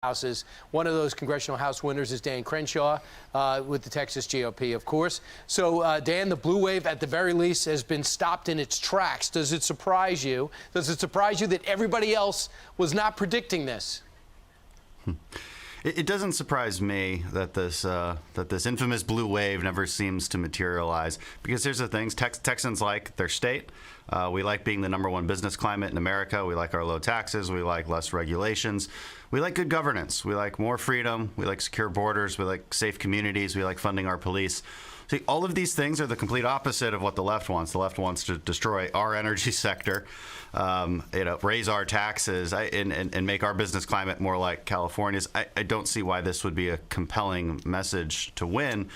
houses. One of those congressional House winners is Dan Crenshaw with the Texas GOP, of course. So, Dan, the blue wave, at the very least, has been stopped in its tracks. Does it surprise you? Does it surprise you that everybody else was not predicting this? It doesn't surprise me that this infamous blue wave never seems to materialize, because here's the things: Texans like their state. We like being the #1 business climate in America. We like our low taxes. We like less regulations. We like good governance. We like more freedom. We like secure borders. We like safe communities. We like funding our police. See, all of these things are the complete opposite of what the left wants. The left wants to destroy our energy sector, raise our taxes, and make our business climate more like California's. I don't see why this would be a compelling message to win.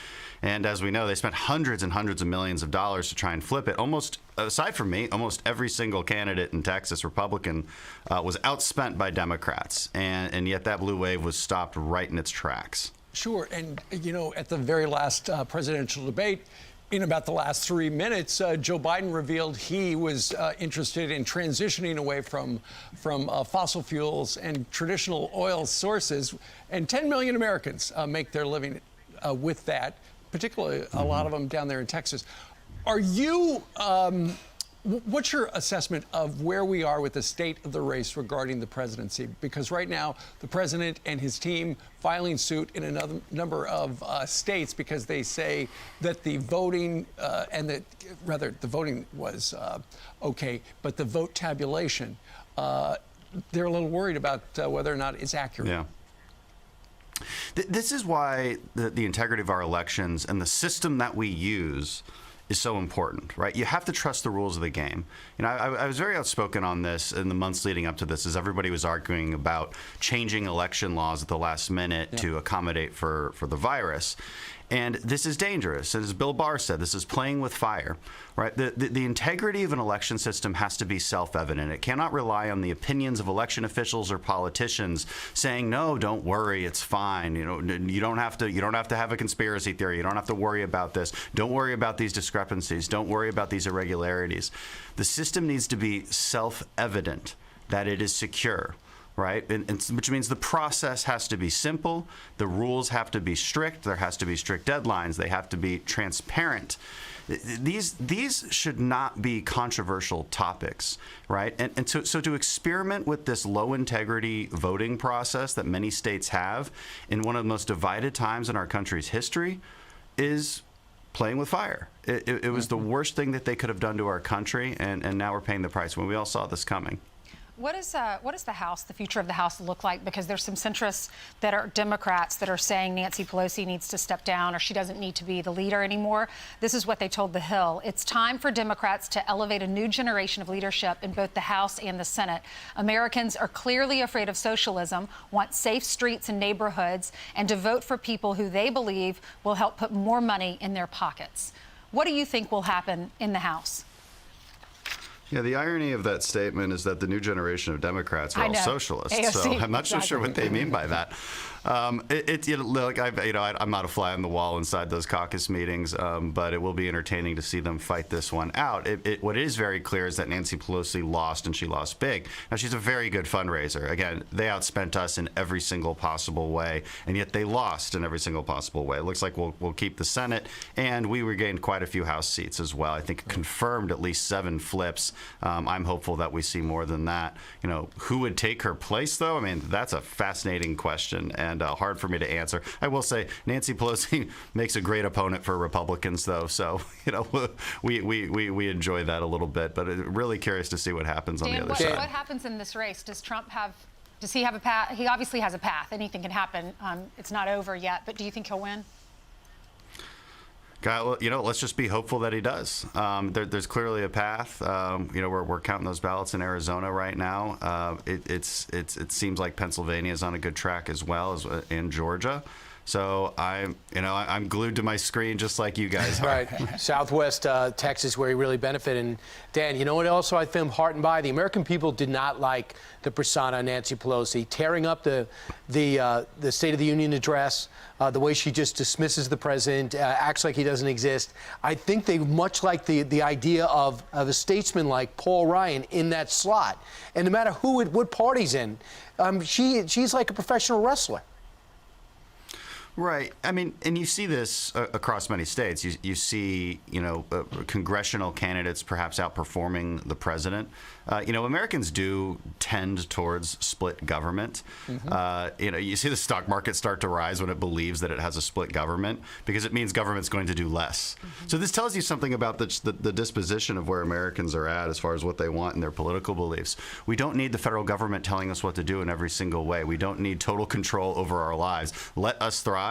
And as we know, they spent hundreds and hundreds of millions of dollars to try and flip it. Almost, aside from me, almost every single candidate in Texas, Republican, was outspent by Democrats. And yet that blue wave was stopped right in its tracks. Sure. And, at the very last presidential debate, in about the last 3 minutes, Joe Biden revealed he was interested in transitioning away from fossil fuels and traditional oil sources. And 10 million Americans make their living with that, particularly a lot of them down there in Texas. Are you... what's your assessment of where we are with the state of the race regarding the presidency? Because right now, the president and his team filing suit in another number of states because they say that the voting the voting was okay, but the vote tabulation, they're a little worried about whether or not it's accurate. Yeah. This is why the integrity of our elections and the system that we use is so important, right? You have to trust the rules of the game. I was very outspoken on this in the months leading up to this, as everybody was arguing about changing election laws at the last minute to accommodate for the virus. And this is dangerous. As Bill Barr said, this is playing with fire, right? The integrity of an election system has to be self-evident. It cannot rely on the opinions of election officials or politicians saying, no, don't worry, it's fine. You don't have to have a conspiracy theory. You don't have to worry about this. Don't worry about these discrepancies. Don't worry about these irregularities. The system needs to be self-evident that it is secure. Right, which means the process has to be simple, the rules have to be strict, there has to be strict deadlines, they have to be transparent. These should not be controversial topics, right? And so to experiment with this low integrity voting process that many states have in one of the most divided times in our country's history is playing with fire. It was the worst thing that they could have done to our country, and now we're paying the price when we all saw this coming. What does the House, the future of the House, look like? Because there's some centrists that are Democrats that are saying Nancy Pelosi needs to step down or she doesn't need to be the leader anymore. This is what they told The Hill. It's time for Democrats to elevate a new generation of leadership in both the House and the Senate. Americans are clearly afraid of socialism, want safe streets and neighborhoods, and to vote for people who they believe will help put more money in their pockets. What do you think will happen in the House? Yeah, the irony of that statement is that the new generation of Democrats are all socialists. AOC, so I'm not so sure what they mean by that. Look, I'm not a fly on the wall inside those caucus meetings, but it will be entertaining to see them fight this one out. What is very clear is that Nancy Pelosi lost, and she lost big. Now, she's a very good fundraiser. Again, they outspent us in every single possible way, and yet they lost in every single possible way. It looks like we'll keep the Senate, and we regained quite a few House seats as well. I think confirmed at least 7 flips. I'm hopeful that we see more than that. Who would take her place, though? I mean, that's a fascinating question, and hard for me to answer. I will say Nancy Pelosi makes a great opponent for Republicans, though, so we enjoy that a little bit. But really curious to see what happens on the other side. What happens in this race? Does he have a path? He obviously has a path. Anything can happen. It's not over yet, but do you think he'll win? Let's just be hopeful that he does. There's clearly a path. We're counting those ballots in Arizona right now. It seems like Pennsylvania is on a good track as well as in Georgia. So I'm glued to my screen just like you guys are. Right. Southwest Texas, where he really benefited. And Dan, you know what also I feel heartened by? The American people did not like the persona Nancy Pelosi, tearing up the State of the Union address, the way she just dismisses the president, acts like he doesn't exist. I think they much like the idea of a statesman like Paul Ryan in that slot. And no matter what party's in, she's like a professional wrestler. Right. I mean, and you see this across many states. You see, congressional candidates perhaps outperforming the president. Americans do tend towards split government. Mm-hmm. You see the stock market start to rise when it believes that it has a split government because it means government's going to do less. Mm-hmm. So this tells you something about the disposition of where Americans are at as far as what they want in their political beliefs. We don't need the federal government telling us what to do in every single way. We don't need total control over our lives. Let us thrive.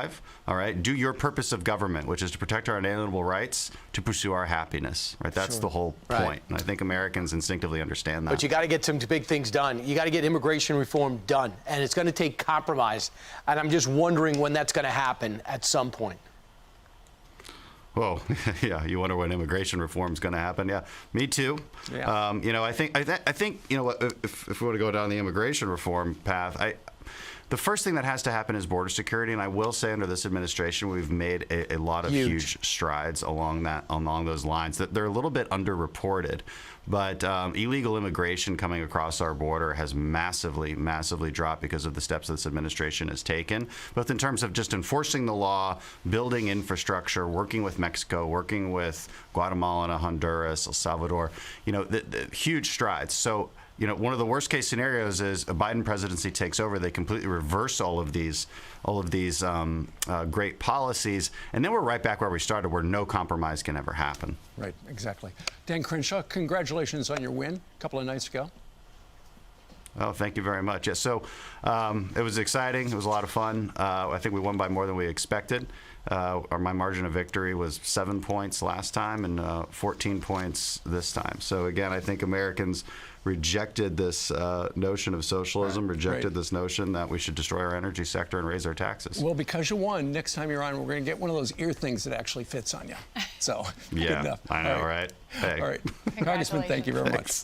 All right. Do your purpose of government, which is to protect our inalienable rights, to pursue our happiness. Right. That's the whole point. Right. And I think Americans instinctively understand that. But you got to get some big things done. You got to get immigration reform done, and it's going to take compromise. And I'm just wondering when that's going to happen at some point. Well, yeah, you wonder when immigration reform is going to happen. Yeah, me too. Yeah. I think if we want to go down the immigration reform path, the first thing that has to happen is border security, and I will say under this administration we've made a lot of huge strides along those lines. That they're a little bit underreported, but illegal immigration coming across our border has massively dropped because of the steps this administration has taken, both in terms of just enforcing the law, building infrastructure, working with Mexico, working with Guatemala and Honduras, El Salvador. The huge strides. So. One of the worst case scenarios is a Biden presidency takes over. They completely reverse all of these great policies, and then we're right back where we started, where no compromise can ever happen. Right, exactly. Dan Crenshaw, congratulations on your win a couple of nights ago. Oh, thank you very much. Yeah, so it was exciting. It was a lot of fun. I think we won by more than we expected. My margin of victory was 7 points last time and 14 points this time. So again, I think Americans rejected this notion of socialism, rejected this notion that we should destroy our energy sector and raise our taxes. Well, because you won, next time you're on, we're going to get one of those ear things that actually fits on you. So, yeah, good enough. I know, right? Hey. All right. Congressman, thank you very much.